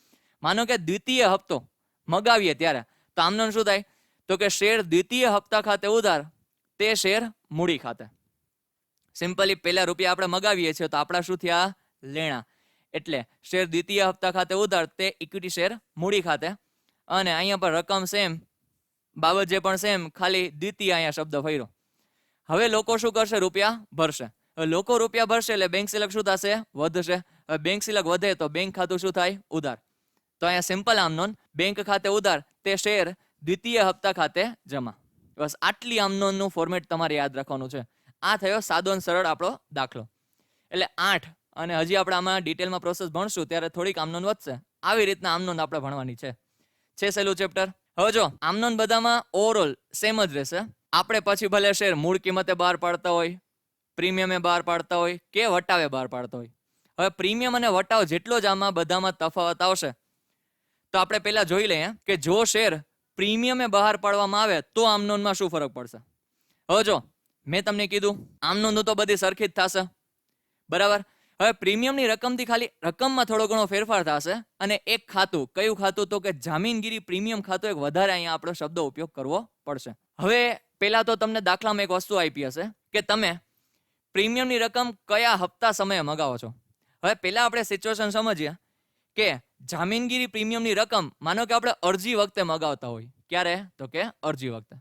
માનો કે દ્વિતીય હપ્તો મગાવીએ ત્યારે તો આમનો શું થાય તો કે શેર દ્વિતીય હપ્તા ખાતે ઉધાર તે શેર મૂડી ખાતે. સિમ્પલી પહેલા રૂપિયા આપણે મગાવીએ છીએ તો આપણા શું થયા? લેણા. એટલે શેર દ્વિતીય હપ્તા ખાતે ઉધાર તે ઇક્વિટી શેર મૂડી ખાતે. અને અહીંયા પર રકમ સેમ, બાબત જે પણ સેમ, ખાલી દ્વિતીય અહીંયા શબ્દ ફર્યો. હવે લોકો શું કરશે? રૂપિયા ભરશે. હવે લોકો રૂપિયા ભરશે એટલે બેંક સિલક શું થશે? વધશે. હવે બેંક સિલક વધે તો બેંક ખાતું શું થાય? ઉધાર. તો અહીંયા સિમ્પલ આમનોન બેંક ખાતે ઉધાર તે શેર દ્વિતીય હપ્તા ખાતે જમા. બસ આટલી આમનોનનું ફોર્મેટ તમારે યાદ રાખવાનું છે. આ થયો સાદો અને સરળ આપણો દાખલો. એટલે 8. અને હજી આપણે આમાં ડિટેલમાં પ્રોસેસ ભણશું ત્યારે થોડીક આમનોન વધશે. આવી રીતના આમનોન આપણે ભણવાની છે સહેલું ચેપ્ટર. હવે જો આમનોન બધામાં ઓવરઓલ સેમ જ રહેશે. આપણે પછી ભલે શેર મૂળ કિંમતે બહાર પાડતા હોય, પ્રીમિયમે બહાર પાડતા હોય કે વટાવે બહાર પાડતા હોય. હવે પ્રીમિયમ અને વટાવ જેટલો જ આમાં બધામાં તફાવત આવશે. તો આપણે પહેલા જોઈ લઈએ કે જો શેર પ્રીમિયમે બહાર પાડવામાં આવે તો આમનોનમાં શું ફરક પડશે. હવે જો મેં તમને કીધું આમનોંધ તો બધી સરખી જ થશે, બરાબર. હવે પ્રીમિયમની રકમથી ખાલી રકમમાં થોડો ઘણો ફેરફાર થશે. અને એક ખાતું, કયું ખાતું તો કે જામીનગીરી પ્રીમિયમ ખાતું, એક વધારે અહીંયા આપણો શબ્દ ઉપયોગ કરવો પડશે. હવે પહેલા તો તમને દાખલામાં એક વસ્તુ આપી હશે કે તમે પ્રીમિયમની રકમ કયા હપ્તા સમયે મગાવો છો. હવે પહેલા આપણે સિચ્યુએશન સમજીએ કે જામીનગીરી પ્રીમિયમની રકમ માનો કે આપણે અરજી વખતે મગાવતા હોય. ક્યારે તો કે અરજી વખતે.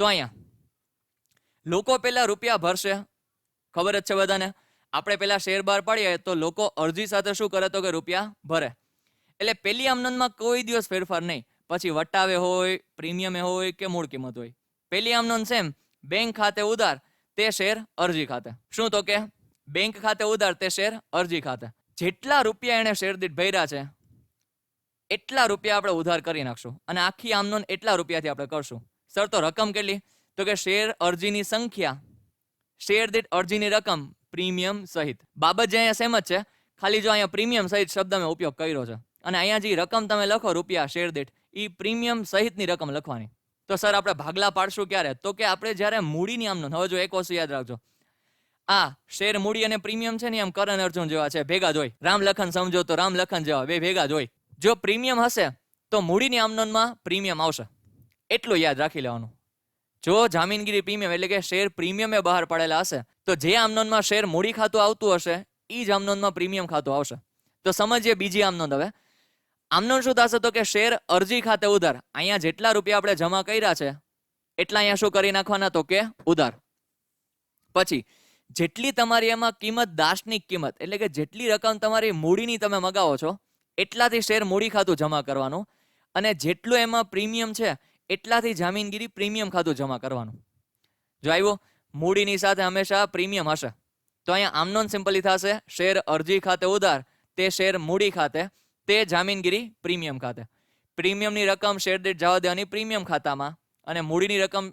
તો અહીંયા લોકો પહેલા રૂપિયા ભરશે, ખબર જ છે બધાને. આપણે પહેલા શેર બહાર પાડીએ તો લોકો અરજી સાથે શું કરે તો કે રૂપિયા ભરે. એટલે પહેલી આમનોંધમાં કોઈ દિવસ ફેરફાર નહીં. પછી વટાવે હોય, પ્રીમિયમે હોય કે મૂળ કિંમત હોય, પહેલી આમનોંધ સેમ. બેંક ખાતે ઉધાર તે શેર અરજી ખાતે. શું તો કે બેંક ખાતે ઉધાર તે શેર અરજી ખાતે. જેટલા રૂપિયા એને શેર દીઠ ભર્યા છે એટલા રૂપિયા આપણે ઉધાર કરી નાખશું અને આખી આમનોંધ એટલા રૂપિયાથી આપણે કરશું. સર તો રકમ કેટલી તો કે શેર અરજીની સંખ્યા, શેર દીઠ અરજીની રકમ પ્રીમિયમ સહિત. બાબત જે અહીંયા સેમ જ છે, ખાલી જો અહીંયા પ્રીમિયમ સહિત શબ્દ મેં ઉપયોગ કર્યો છે. અને અહીંયા જે રકમ તમે લખો રૂપિયા શેર દીઠ, એ પ્રીમિયમ સહિતની રકમ લખવાની. તો સર આપણે ભાગલા પાડશું ક્યારે તો કે આપણે જ્યારે મૂડીની આમનોંધ. હવે જો એક વસ્તુ યાદ રાખજો, આ શેર મૂડી અને પ્રીમિયમ છે ને એમ કરણ અર્જુન જેવા છે, ભેગા જ હોય. રામ લખન સમજો તો રામ લખન જેવા બે ભેગા જ હોય. જો પ્રીમિયમ હશે તો મૂડીની આમનોંધમાં પ્રીમિયમ આવશે, એટલું યાદ રાખી લેવાનું. જો જામીનગીરી પ્રીમિયમ એટલે કે શેર પ્રીમિયમે બહાર પાડેલા હશે તો જે આમનોંધમાં શેર મૂડી ખાતું આવતું હશે એ જ આમનોંધમાં પ્રીમિયમ ખાતું આવશે. તો સમજીએ બીજી આમનોંધ. હવે આમનોંધ શું થશે તો કે શેર અરજી ખાતે ઉધાર. અહીંયા જેટલા રૂપિયા આપણે જમા કર્યા છે એટલા અહીંયા શું કરી નાખવાના તો કે ઉધાર. પછી જેટલી તમારી એમાં કિંમત, દાર્શનિક કિંમત એટલે કે જેટલી રકમ તમારી મૂડીની તમે મગાવો છો એટલાથી શેર મૂડી ખાતું જમા કરવાનું. અને જેટલું એમાં પ્રીમિયમ છે એટલાથી જામીનગીરી પ્રીમિયમ ખાતું જમા કરવાનું. જો આવ્યું, મૂડીની સાથે હંમેશા પ્રીમિયમ હશે. તો અહીંયા આમનોંધ સિમ્પલી થશે શેર અરજી ખાતે ઉધાર તે શેર મૂડી ખાતે તે જામીનગીરી પ્રીમિયમ ખાતે. પ્રીમિયમની રકમ શેર દીઠ જવા દેવાની પ્રીમિયમ ખાતામાં અને મૂડીની રકમ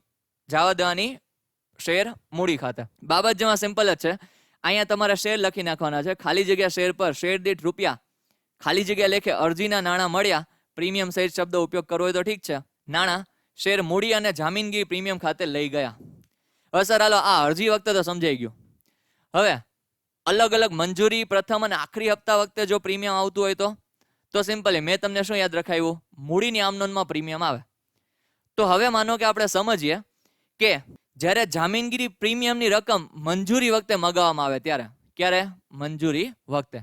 જવા દેવાની શેર મૂડી ખાતે. બાબત જેમાં સિમ્પલ જ છે. અહીંયા તમારે શેર લખી નાખવાના છે, ખાલી જગ્યા શેર પર શેર દીઠ રૂપિયા ખાલી જગ્યા લેખે અરજીના નાણાં મળ્યા, પ્રીમિયમ સહિત શબ્દ ઉપયોગ કરવો હોય તો ઠીક છે. નાણાં, શેર, મૂડી અને જામીનગીરી પ્રીમિયમ ખાતે લઈ ગયા. હવે સર હાલો આ અરજી વખતે તો સમજાઈ ગયું. હવે અલગ અલગ મંજૂરી, પ્રથમ અને આખરી હપ્તા વખતે જો પ્રીમિયમ આવતું હોય તો સિમ્પલી મેં તમને શું યાદ રખાયું? મૂડીની આમ નોંધમાં પ્રીમિયમ આવે. તો હવે માનો કે આપણે સમજીએ કે જ્યારે જામીનગીરી પ્રીમિયમની રકમ મંજૂરી વખતે મગાવવામાં આવે ત્યારે, ક્યારે? મંજૂરી વખતે.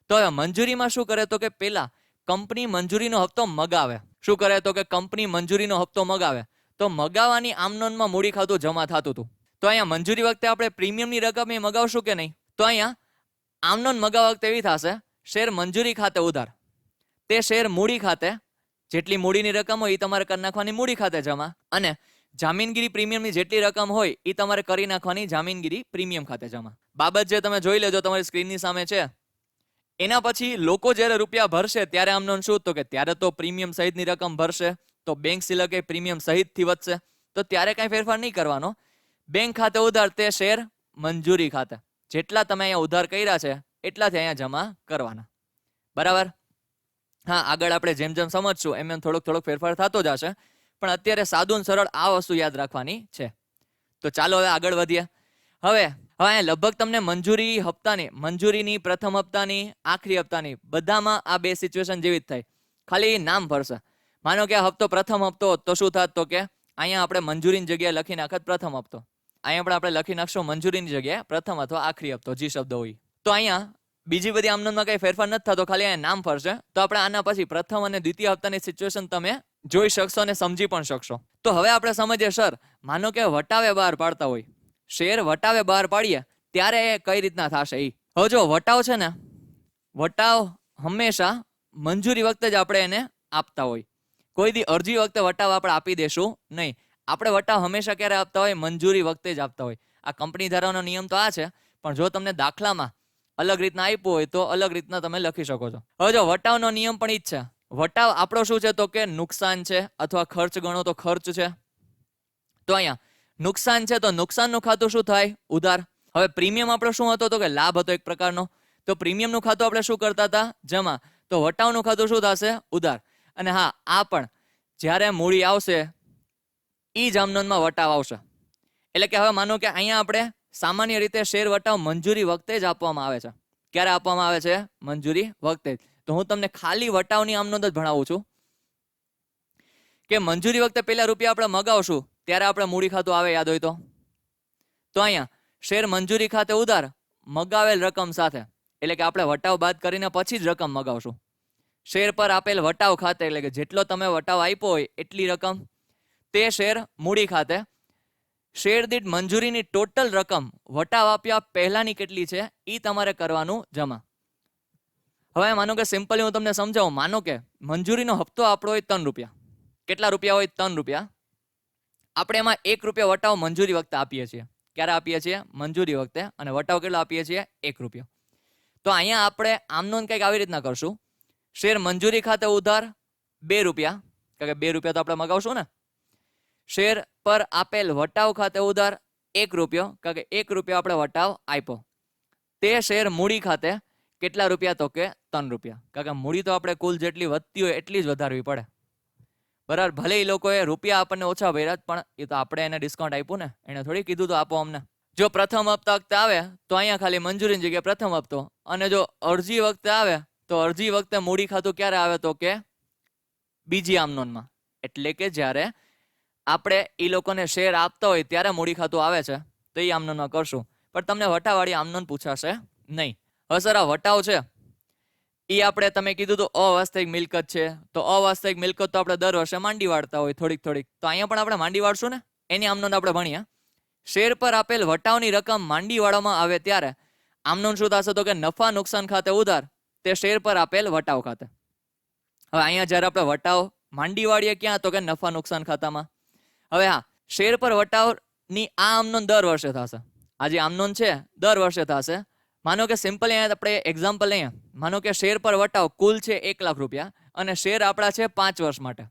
તો હવે મંજૂરીમાં શું કરે તો કે પેલા કંપની મંજૂરીનો હપ્તો મગાવે. શું કરે તો કે કંપની મંજૂરીનો હપ્તો મગાવે. તો મગાવવાની આમ નોંધમાં મૂડી ખાતું જમા થતું હતું. તો અહીંયા મંજૂરી વખતે આપણે પ્રીમિયમની રકમ એ મગાવશું કે નહીં? તો અહીંયા આમ નોંધ મગાવવા વખતે એવી થશે, શેર મંજૂરી ખાતે ઉધાર. તે શેર મૂડી ખાતે, જેટલી મૂડીની રકમ હોય એ તમારે કરી નાખવાની મૂડી ખાતે જમા, અને જામીનગીરી પ્રીમિયમની જેટલી રકમ હોય એ તમારે કરી નાખવાની જામીનગીરી પ્રીમિયમ ખાતે જમા. બાબત જે તમે જોઈ લેજો તમારી સ્ક્રીનની સામે છે. એના પછી લોકો જ્યારે રૂપિયા ભરશે ત્યારે આમ નોંધ શું? તો કે ત્યારે તો પ્રીમિયમ સહિતની રકમ ભરશે, તો બેંક સિલક એ પ્રીમિયમ સહિતથી વધશે. તો ત્યારે કાંઈ ફેરફાર નહીં કરવાનો. બેંક ખાતે ઉધાર, તે શેર મંજૂરી ખાતે. જેટલા તમે અહીંયા ઉધાર કર્યા છે એટલાથી અહીંયા જમા કરવાના. બરાબર? હા, આગળ આપણે જેમ જેમ સમજશું એમ એમ થોડોક ફેરફાર થતો જશે, પણ અત્યારે સાદું સરળ આ વસ્તુ યાદ રાખવાની છે. તો ચાલો હવે આગળ વધીએ. હવે અહીંયા લગભગ તમને મંજૂરીની, પ્રથમ હપ્તાની, આખરી હપ્તાની બધામાં આ બે સિચ્યુએશન જેવી જ થાય, ખાલી નામ ભરશે. માનો કે આ હપ્તો પ્રથમ હપ્તો તો શું થાત? તો કે અહીંયા આપણે મંજૂરીની જગ્યાએ લખી નાખત પ્રથમ હપ્તો. અહીંયા પણ આપણે લખી નાખશું મંજૂરીની જગ્યાએ પ્રથમ અથવા આખરી હપ્તો, જે શબ્દ હોય. તો અહીંયા બીજી બધી આમ નોંધમાં કઈ ફેરફાર નથી થતો, ખાલી અહીંયા નામ ફરશે. તો આપણે આના પછી પ્રથમ અને દ્વિતીય હપ્તાની સિચ્યુએશન તમે જોઈ શકશો અને સમજી પણ શકશો. તો હવે આપણે સમજીએ સર, માનો કે વટાવે બહાર પાડતા હોય, શેર વટાવે બહાર પાડીએ ત્યારે એ કઈ રીતના થશે? હવે જો વટાવ છે ને, વટાવ હંમેશા મંજૂરી વખતે જ આપણે એને આપતા હોય. કોઈ દી અરજી વખતે વટાવ આપણે આપી દેશું નહીં. આપણે વટાવ હંમેશા ક્યારે આપતા હોય? મંજૂરી વખતે જ આપતા હોય. આ કંપની ધારાનો નિયમ તો આ છે, પણ જો તમને દાખલામાં અલગ રીતના આપ્યું હોય તો અલગ રીતના તમે લખી શકો છો. હવે જો વટાવનો નિયમ પણ ઈ જ છે. વટાવ આપણો શું છે? તો કે નુકસાન છે, અથવા ખર્ચ ગણો તો ખર્ચ છે. તો અહીંયા નુકસાન છે તો નુકસાનનું ખાતું શું થાય? ઉધાર. હવે પ્રીમિયમ આપણો શું હતો? તો કે લાભ હતો એક પ્રકારનો. તો પ્રીમિયમનું ખાતું આપણે શું કરતા હતા? જમા. તો વટાવનું ખાતું શું થશે? ઉધાર. અને હા, આ પણ જ્યારે મૂડી આવશે ઈ જ આમ નોંધમાં વટાવ આવશે. એટલે કે હવે માનો કે અહીંયા આપણે સામાન્ય રીતે શેર વટાવ મંજૂરી વખતે જ આપવામાં આવે છે. ક્યારે આપવામાં આવે છે? મંજૂરી વખતે જ. તો હું તમને ખાલી વટાવની આમ નોંધ જ ભણાવું છું કે મંજૂરી વખતે પેલા રૂપિયા આપણે મગાવશું ત્યારે આપણે મૂડી ખાતું આવે, યાદ હોય તો અહીંયા શેર મંજૂરી ખાતે ઉધાર, મગાવેલ રકમ સાથે. એટલે કે આપણે વટાવ બાદ કરીને પછી જ રકમ મગાવશું. શેર પર આપેલ વટાવ ખાતે, એટલે કે જેટલો તમે વટાવ આપ્યો હોય એટલી રકમ, તે શેર મૂડી ખાતે. શેર દીઠ મંજૂરીની ટોટલ રકમ વટાવ આપ્યા પહેલાની કેટલી છે એ તમારે કરવાનું જમા. હવે માનો કે સિમ્પલી હું તમને સમજાવું. માનો કે મંજૂરીનો હપ્તો આપણો હોય 3 રૂપિયા. કેટલા રૂપિયા હોય? 3 રૂપિયા. આપણે એમાં 1 રૂપિયા વટાવ મંજૂરી વખતે આપીએ છીએ. ક્યારે આપીએ છીએ? મંજૂરી વખતે. અને વટાવ કેટલો આપીએ છીએ? 1 રૂપિયો. તો અહીંયા આપણે આમ નોંધ કંઈક આવી રીતના કરશું. શેર મંજૂરી ખાતે ઉધાર 2 રૂપિયા, કારણ કે 2 રૂપિયા તો આપણે મગાવશું ને. શેર પર આપેલ વટાવ ખાતે ઉધાર 1 રૂપિયો, કારણ કે 1 રૂપિયા આપણે વટાવ આપ્યો. તે શેર મૂડી ખાતે કેટલા રૂપિયા? તો કે 3 રૂપિયા, કારણ કે મૂડી તો આપણે કુલ જેટલી વધતી હોય એટલી જ વધારવી પડે. બરાબર? ભલે એ લોકોએ રૂપિયા આપણને ઓછા ભર્યા, પણ એ તો આપણે એને ડિસ્કાઉન્ટ આપ્યું ને, એને થોડી કીધું તો આપો અમને. જો પ્રથમ હપ્તા વખતે આવે તો અહીંયા ખાલી મંજૂરીની જગ્યાએ પ્રથમ હપ્તો, અને જો અરજી વખતે આવે તો અરજી વખતે મૂડી ખાતું ક્યારે આવે? તો કે બીજી આમ નોંધમાં. એટલે કે જ્યારે આપણે એ લોકોને શેર આપતા હોય ત્યારે મૂડી ખાતું આવે છે, તો એ આમ નોંધમાં કરશું. પણ તમને વટાવાળી આમ નોંધ પૂછાશે નહીં. હવે સર આ વટાવ છે એ આપણે તમે કીધું તો અવાસ્તવિક મિલકત છે. તો અવાસ્તવિક મિલકત તો આપણે દર વર્ષે માંડી વાળતા હોય થોડીક. તો અહીંયા પણ આપણે માંડી વાળશું ને, એની આમ નોંધ આપણે ભણીએ. શેર પર આપેલ વટાવની રકમ માંડી વાળવામાં આવે ત્યારે આમ નોંધ શું થશે? તો કે નફા નુકસાન ખાતે ઉધાર, તે શેર પર આપેલ વટાવ ખાતે. હવે અહીંયા જ્યારે આપણે વટાવ માંડી વાળીએ ક્યાં? તો કે નફા નુકસાન ખાતામાં. હવે હા, શેર પર વટાવની આ આમ નોંધ દર વર્ષે થશે. આ જે આમ નોંધ છે દર વર્ષે થશે. માનો કે સિમ્પલ અહીંયા આપણે એક્ઝામ્પલ લઈએ. માનો કે શેર પર વટાવ કુલ છે 1 લાખ રૂપિયા, અને શેર આપણા છે 5 વર્ષ માટે.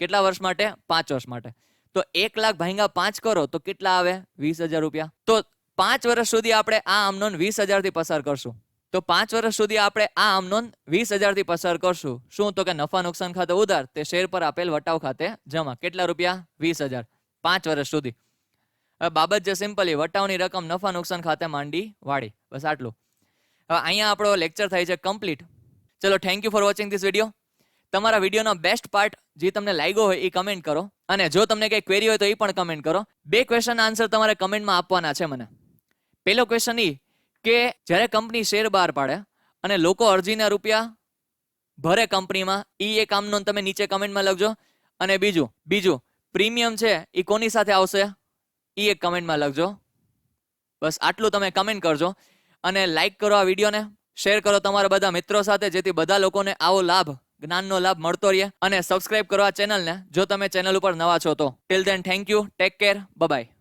કેટલા વર્ષ માટે? 5 વર્ષ માટે. તો 1 લાખ ભાગ્યા 5 કરો તો કેટલા આવે? 20,000 રૂપિયા. તો 5 વર્ષ સુધી આપણે આ આમ નોંધ 20,000 થી પસાર કરશું. તો 5 વર્ષ સુધી આપણે આ આમ નોંધ 20,000 થી પસાર કરશું. શું? તો કે નફા નુકસાન ખાતે ઉધાર તે શેર પર આપેલ વટાવ ખાતે જમા. કેટલા રૂપિયા? 20,000. 5 વર્ષ સુધી. હવે બાબત જે સિમ્પલી વટાવની રકમ નફા નુકસાન ખાતે માંડી વાળી. બસ આટલું. હવે અહીંયા આપણો લેક્ચર થાય છે કમ્પ્લીટ. ચલો, thank you for watching this video. તમારા વિડીયોનો બેસ્ટ પાર્ટ જે તમને લાગ્યો હોય એ કમેન્ટ કરો, અને જો તમને કંઈ ક્વેરી હોય તો એ પણ કમેન્ટ કરો. 2 ક્વેશ્ચન આન્સર તમારે કમેન્ટમાં આપવાના છે મને. પહેલો ક્વેશ્ચન એ કે જ્યારે કંપની શેર બહાર પાડે અને લોકો અરજીના રૂપિયા ભરે કંપનીમાં, એ એક આમ નોંધ તમે નીચે કમેન્ટમાં લખજો. અને બીજું પ્રીમિયમ છે એ કોની સાથે આવશે એ એક કમેન્ટમાં લખજો. બસ આટલું તમે કમેન્ટ કરજો. અને લાઈક કરો આ વિડીયોને, શેર કરો તમારા બધા મિત્રો સાથે, જેથી બધા લોકોને આવો લાભ, જ્ઞાનનો લાભ મળતો રહે. અને સબસ્ક્રાઇબ કરો આ ચેનલને જો તમે ચેનલ ઉપર નવા છો તો. Till then, thank you, take care, bye bye.